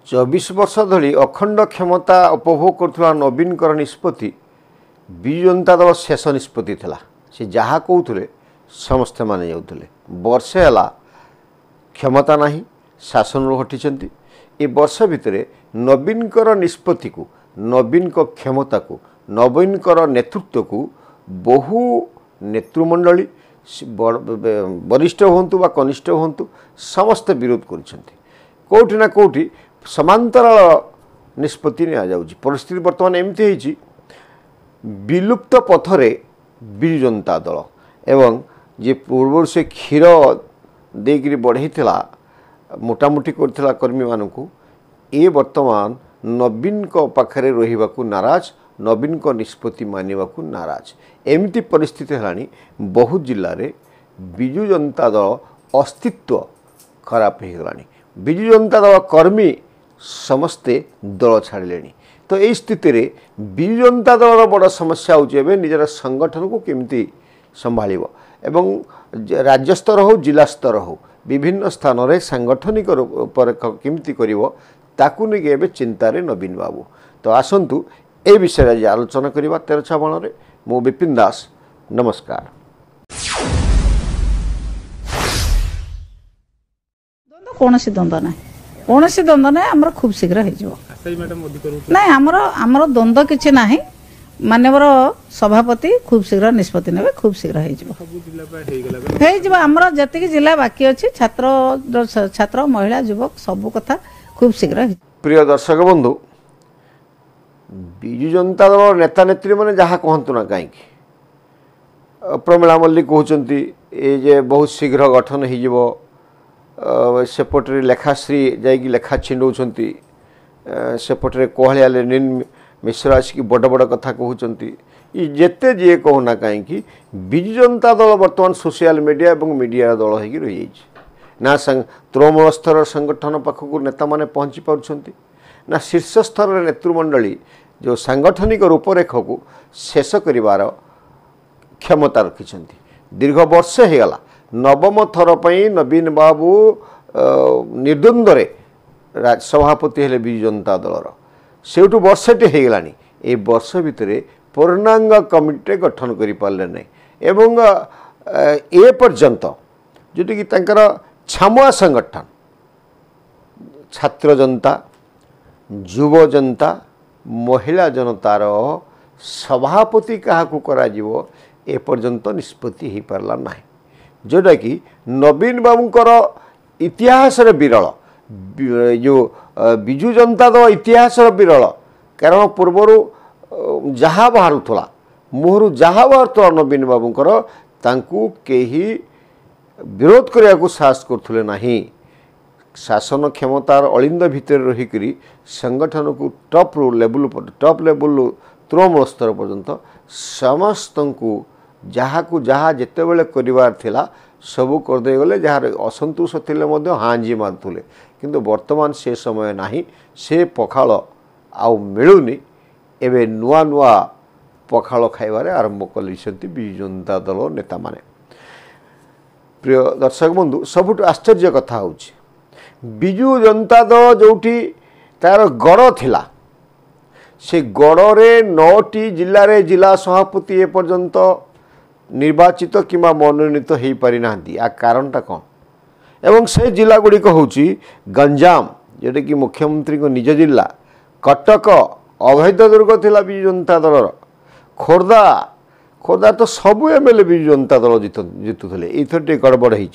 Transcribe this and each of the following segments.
24 वर्ष धरी अखंड क्षमता उपभोग करुवा नवीन निष्पत्ति विजु जनता दल शेष निष्पत्ति थिला। से जहाँ कहते समस्ते माने जाउथले वर्षे है क्षमता नहीं शासन हटिंट ए वर्ष भितर नवीन निष्पत्ति को नवीन क्षमता को नवीन नेतृत्व को बहु नेतृमंडली वरिष्ठ हूँ बा कनिष्ठ हूँ समस्ते विरोध करोटी ना कौटी समांतराल निष्पत्ति नि परिस्थिति बर्तमान एमती होती विलुप्त पथरे विजु जनता दल एवं जे पूर्व से क्षीर देकरी बढ़ेला मोटामोटी करथिला कर्मी मानकू ए वर्तमान नवीन पाखरे रहिबाकू नाराज नवीन निष्पत्ति मानिबाकू नाराज एमती परिस्थिति हेलानी बहुत जिल्ला रे विजु जनता दल अस्तित्व खराब हो गलानी। विजु जनता दल कर्मी समस्ते दल छाड़िले। तो यही स्थिति रे विजु जनता दल बड़ समस्या होचे निजर संगठन को केमती संभालिबो एवं राज्य स्तर हो जिला स्तर हो विभिन्न स्थान रे सांगठनिक पर केमती करिवो ताकू नै एबे चिंतारे नवीन बाबू। तो आसंतु ए विषय आज आलोचना करिबा 13 बण रे मु विपिन दास नमस्कार। कौन द्वंद्व ना कौन द्वंद्व ना आमर खूब शीघ्र ना आमर द्वंद्व किसी ना मानवर सभापति खूब शीघ्र निष्पत्ति ने खूब शीघ्र आमर जी जिला बाकी अच्छी छात्र महिला युवक सबू कथा खूब शीघ्र। प्रिय दर्शक बंधु विजु जनता दल नेता नेत्री मैंने जहाँ कहतु ना कहीं प्रमिला मल्लिक कहते ये बहुत शीघ्र गठन हो सेपटे लेखाश्री जाकि लेखा छिंडौंट सेपटे कहलिया लेनिन मिश्र आसिक बड़ बड़ कथा कहते जिते जी कहना कहीं विजु जनता दल बर्तमान सोशल मीडिया और मीडिया दल हो रही ना तृणमूल स्तर संगठन पाखक नेता माने पहुँची पार्छंती ना शीर्ष स्तर नेतृमंडली जो सांगठनिक रूपरेख को शेष कर क्षमता रखिंट। दीर्घ वर्ष होगला नवम थर पर नवीन बाबू निर्द्वंद्व सभापति हेले विजु जनता दलर सेठू वर्षटे होगला ए वर्ष भितर पूर्णांग कमिटी गठन कर पारे ना एवं ए पर्यंत जोटी कि छामुआ संगठन छात्र जनता युव जनता महिला जनतार सभापति क्या करा ए पर्यंत निष्पत्ति हो पारला ना जोटा कि नवीन बाबूंकर इतिहास विरल जो विजु जनता दल इतिहास विरल कारण पूर्वर जहाँ बाहरुला मुहर जहाँ बाहरुला नवीन बाबूंकर तांकू केही विरोध करने को साहस करथुले नाही। शासन क्षमतार अलिंद भितर रहीकरी संगठन को टॉप लेवल तृणमूल स्तर पर्यंत समस्त को जहाँ जिते बड़े कर सबू करदे गले जहाँ असंतोष थिले हाँ जी मारुले किंतु वर्तमान से समय नाही से पखाल आउ मिलूनी एवं नुआ नुआ पखाल खाइबारे आरंभ कलिसंती विजु जनता दल नेता माने। प्रिय दर्शक बंधु सबुठ आश्चर्य कथा हूँ विजु जनता दल जोटी तार गड़ थिला से गड़े 9टी जिले में जिला सभापति ए पर्यंत निर्वाचित किंबा मनोनीत हो पारि नांती आ कारणटा कौन एवं से जिला गुड़िक हूँ गंजाम जोटा कि मुख्यमंत्री को निज जिला कटक अवैध दुर्ग थिला विजु जनता दलर खोर्धा खोर्धा तो सबू एमएलए विजु जनता दल जितुले एथर टे गड़बड़ हो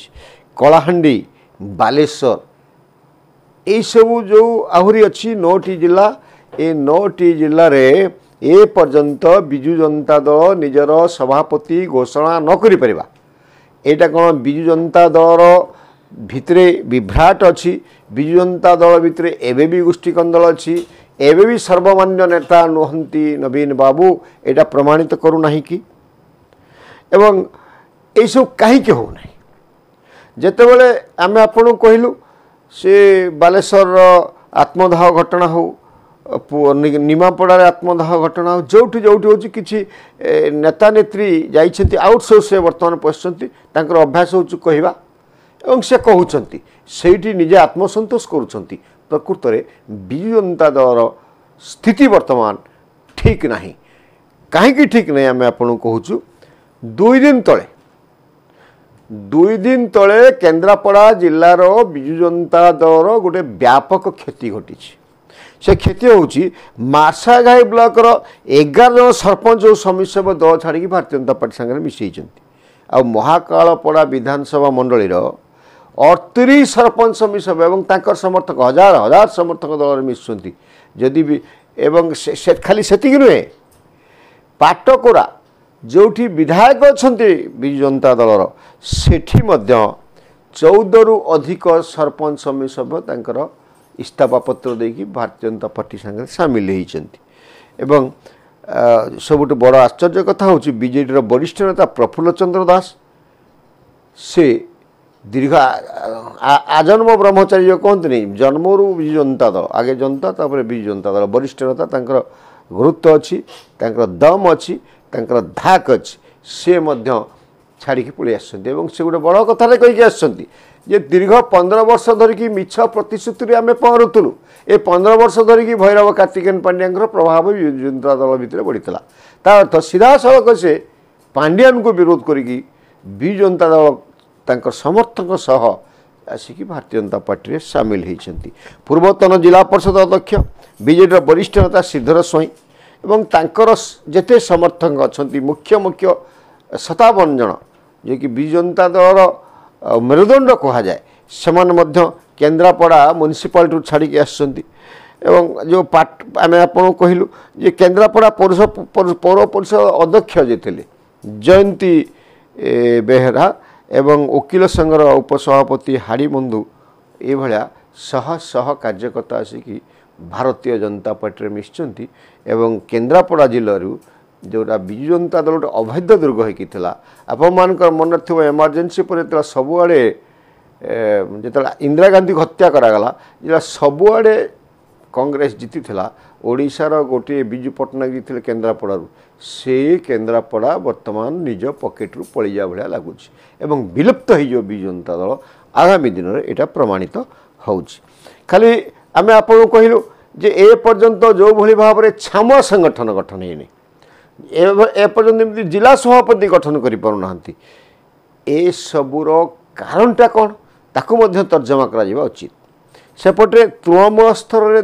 कलाहांडी बालेश्वर यही सबू जो आहरी अच्छी 9टी जिला ए 9टी जिले में ए पर्यंत विजु जनता दल निजर सभापति घोषणा न करि परिबा एटा कौन विजु जनता दल भितरे विभ्राट अच्छी विजु जनता दल भितरे एबे भी गोष्ठी कंदल अच्छी एबे भी सर्वमान्य नेता नुहंती नवीन बाबू एटा प्रमाणित करू नाही कि एवं यह सब कहीं होना जिते बड़े आम आपन कहलु से बालेश्वर आत्मदाह घटना हो निमापड़ा आत्मदाह घटना हो जोटी जोटी हूँ कि नेता नेत्री जाइछन्ति आउटसोर्स से बर्तमान पशुंट अभ्यास हो कहवा से कहते से निजे आत्मसंतोष करुँच प्रकृत में विजु जनता दल स्थिति वर्तमान ठीक नहीं कहीं ठीक नहीं आम आपको कहूँ 2 दिन तले केन्द्रापड़ा जिलार विजु जनता दल गोटे व्यापक क्षति घटी से क्षति हूँ मार्साघाई ब्लॉक 11 जन सरपंच और समिति दल छाड़ी भारतीय जनता पार्टी सागर मिसई आ महाकालपड़ा विधानसभा मंडल 38 सरपंच समिति एवं समर्थक हजार हजार समर्थक दल मिशुंट जदि भी एवं खाली सेतिक नुहे पाटकोरा जो विधायक अच्छा विजु जनता दलर सेठी 14 रु अधिक सरपंच समिति सभ्य इस्तीफा पत्र देकी भारतीय जनता पार्टी सागर सामिल होती सबुठ बड़ आश्चर्य कथा हूँ बीजेडी वरिष्ठ नेता प्रफुल्ल चंद्र दास से दीर्घ आजन्म ब्रह्मचारी जो कहते नहीं जन्मरू विजु जनता दल आगे जनता तापर विजु जनता दल वरिष्ठ नेता तांकर गुरुत्व अच्छी दम अच्छी धाक अच्छी से छाड़ी पलि आस गोटे बड़ कथा कहीकि आसुँच दीर्घ 15 वर्ष धरिकी मिछ प्रतिश्रुति आम पहरुलु ए 15 वर्ष धरिकी भैरव कार्तिकेयन पांड्या प्रभाव विजु जनता दल भितर बढ़ीला ता अर्थ सीधा सड़क से पांड्यान को विरोध करी विजु जनता दल तांकर समर्थक सह आसिक भारतीय जनता पार्टी में सामिल होती पूर्वतन जिला परिषद अध्यक्ष बीजेडी वरिष्ठ नेता श्रीधर स्वाई एवं तांकर जेते समर्थक अच्छा मुख्य 57 जन जे कि विजु जनता दल मेरुदंड कह जाए से केन्द्रापड़ा म्युनिसिपालिटी छाड़ी आसुँच जो आम आपको कहलु जे केन्द्रापड़ा पौर परिषद अध्यक्ष जे थे जयंती बेहेरा एवं वकिल संघर उपसभापति हाड़ीबंधु ये शह शह कार्यकर्ता आसिकी भारतीय जनता पार्टी मिशुंट एवं केन्द्रापड़ा जिलूर जोटा विजु जनता दल गोटे अवैध दुर्ग होता आपण मन थो एमरजेंसी पर सबुआड़े जो इंदिरा गांधी हत्या करागला जो सबुआड़े कांग्रेस जीति ओडिशार गोटे विजु पट्टनायक जी केन्द्रापड़ा से केन्द्रापड़ा वर्तमान निज पकेट्रु पलिजा भाया लगुच एवं विलुप्त हो विजु जनता दल आगामी दिन में यहाँ प्रमाणित हो खाली आम आपको कहलु जे ए पर्यंत जो भली भाव में छामुआ संगठन गठन होनी एपर्यंत जिला सभापति गठन करना ए सबूर कारणटा कौन ताकू तर्जमा करा उचित सेपटे तृणमूल स्तर में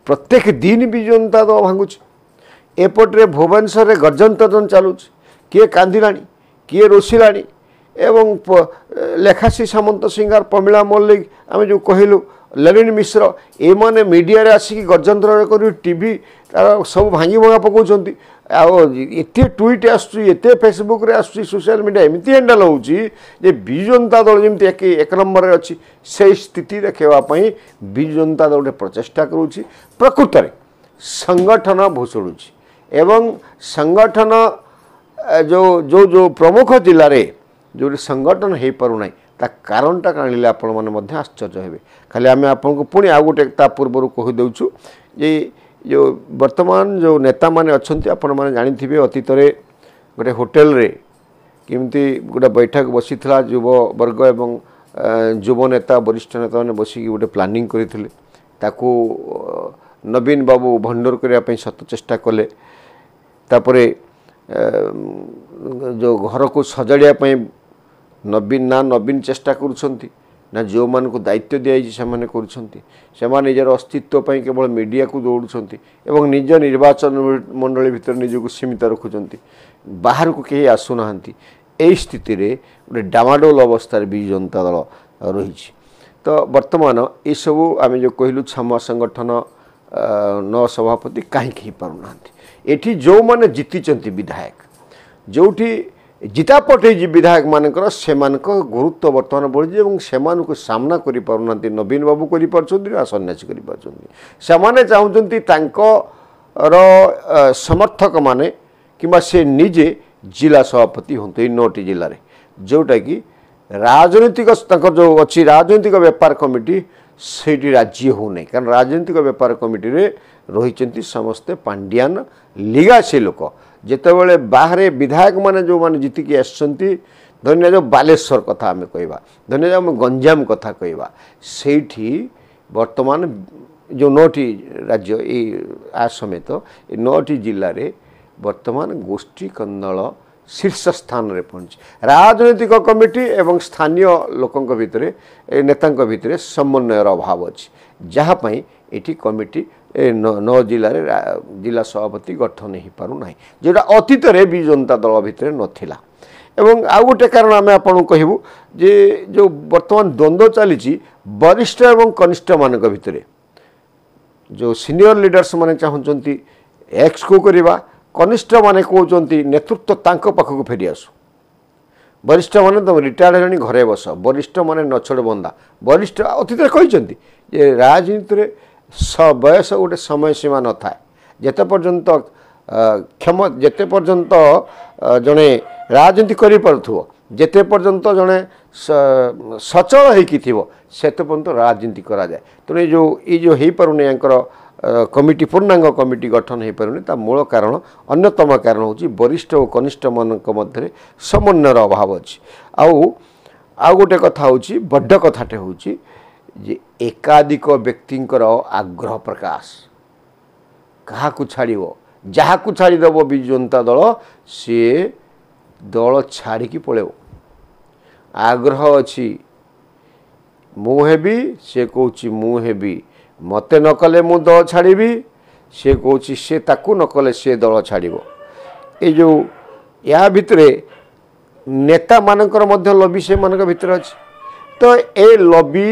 प्रत्येक दिन विजु जनता दल भांगुच एपटे भुवनेश्वर में गर्जन तर्जन चलुच किए कांदिला किए रोषिला एवं लेखासी सामंत सिंगार प्रमिला मल्लिक आम जो कहलु ललिन मिश्र एमाने मीडिया रे आसिक गर्जन कर टीवी तार सब भांगी भंगा पकाउछंती एते ट्वीट आसते फेसबुक रे आसुची सोशल मीडिया एमती हैंडल होउची जे विजु जनता दल जमी एक नंबर रे अच्छी से स्थिति देखापी विजु जनता दल गोटे प्रचेषा करुँची प्रकृत में संगठन भूषुड़ी एवं संगठन जो जो जो प्रमुख जिले में जो संगठन हो पारना ता कारणटा काणिले आपण मैंने आश्चर्य हे खाली आम आपको पुणी आ गोटे पूर्वर कहीदेचु जे जो वर्तमान जो नेता माने अच्छे आपण मैंने जानी अतीत गोटे होटेल रे किमती गोटे बैठक बसी युव वर्ग एवं युव नेता वरिष्ठ नेता मैंने बसिक गोटे प्लानिंग करते ताकू नवीन बाबू भंडोर करने शत चेष्टा कले तापरे जो घर को सजाड़िया नवीन चेष्टा करुछंती ना जो मान को दायित्व दिखाई से निजर अस्तित्व केवल मीडिया को दौड़ुंट एवं निज निर्वाचन मंडली भितर निजक सीमित रखुंट बाहर को कहीं आसुना यही स्थिति रे गोटे डामाडोल अवस्था विजु जनता दल रही तो वर्तमान ये सबू आम जो कहलु छामुआ संगठन न सभापति कहीं पारना एठी जो माने जीति विधायक जोठी जिता पटे विधायक मानकर गुरुत्व वर्तमान बढ़ी और से सामना करना नवीन बाबू कर सन्यासी कर चाहते समर्थक माने कि से निजे जिला सभापति हूँ 9टी जिले जोटा कि राजनीतिक जो अच्छी राजनीतिक व्यापार कमिटी से राज्य होना कारण राजनीतिक व्यापार कमिटी रे रही समस्ते पांड्यान लिगासी लोक जितेबाला बाहर विधायक माने जो माने जीतिकी आसछंती धन्य जो बालेश्वर कथा आम कहवा धन्य आम गंजाम कथा कहवा सेठी बर्तमान जो 9टी राज्य आ समेत 9टी जिले में वर्तमान गोष्ठी कंदल शीर्ष स्थान रे पहुँच राजनैतिक कमिटी एवं स्थानीय लोकों भितर नेता भितर समन्वयर अभाव अच्छी जहाँपाई ये कमिटी 9 जिले जिला सभापति गठन हो पारना जोटा अतीत विजु जनता दल भितर नथिला एवं आउ गोटे कारण आम आपन कहूँ जे जो वर्तमान द्वंद्व चली वरिष्ठ एवं कनिष्ठ मान भितर जो सीनियर लीडर्स माने चाहते एक्स को करवा कनिष्ठ माने कहते नेतृत्व तांक पाखक फेरी आसु वरिष्ठ माने तुम रिटायर्ड हो घरे बस वरिष्ठ माने नछड़ बंदा वरिष्ठ अतीत कहते राजनीति में बयस गोटे समय सीमा न था जेते पर्यंत क्षम जेते पर्यंत जड़े राजनीति करि पारुथुवो जेते पर्यंत जड़े सचल होइकी थिवो सेते पर्यंत राजनीति करा जाए तेणु जो ये हो पारुनी यांकर कमिटी पूर्णांग कमिटी गठन हो पारुनी ता मूल कारण अन्यतम कारण होची वरिष्ठ और कनिष्ठ मानक मध्य समन्वयर अभाव अच्छी आउ गोटे कथा होची बड्ड कथाटे होची जे एकाधिक व्यक्तिंकर आग्रह प्रकाश क्या छाड़ो जहाँ को छाड़देव विजु जनता दल सी दल छाड़ी पलैब आग्रह अच्छी मुहेबी से कौची मुहेबी मते न कले मु दल छाड़ी से कौची से ताकू न कले से दल छाड़ो ये जो या भितरे नेता मानकर मध्य लबी से मान भितर अच्छी तो ए लबी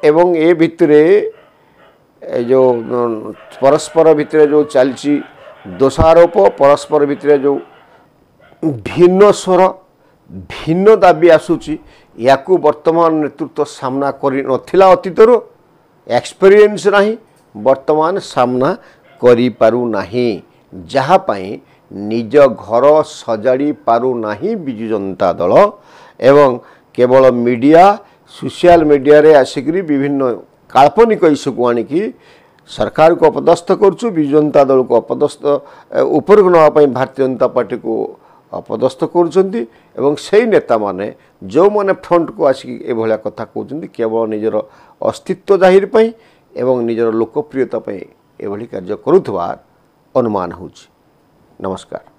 एवं ए भितरे जो परस्पर भितर जो चलची दोषारोप परस्पर भितर जो भिन्न स्वर भिन्न दाबी आसूची याकू वर्तमान नेतृत्व सामना करि नथिला अतीतर एक्सपीरियंस नहीं वर्तमान सामना करि पारु नाही जहाँ पाई निज घर सजाड़ी पारु नाही विजु जनता दल एवं केवल मीडिया सोशल मीडिया रे आसिकरी विभिन्न काल्पनिक इश्यू को आनिकी सरकार को अपदस्थ करुचु विजु जनता दल को अपदस्थ ऊपर को नापी भारतीय जनता पार्टी को अपदस्थ करुचंती एवं सही नेता माने जो माने फ्रंट को आसिक एभलिया कथा कहउचंती केवल निजर अस्तित्व जाहिर पई एवं निजर लोकप्रियता पई एभली कार्य करुथबार अनुमान होची। नमस्कार।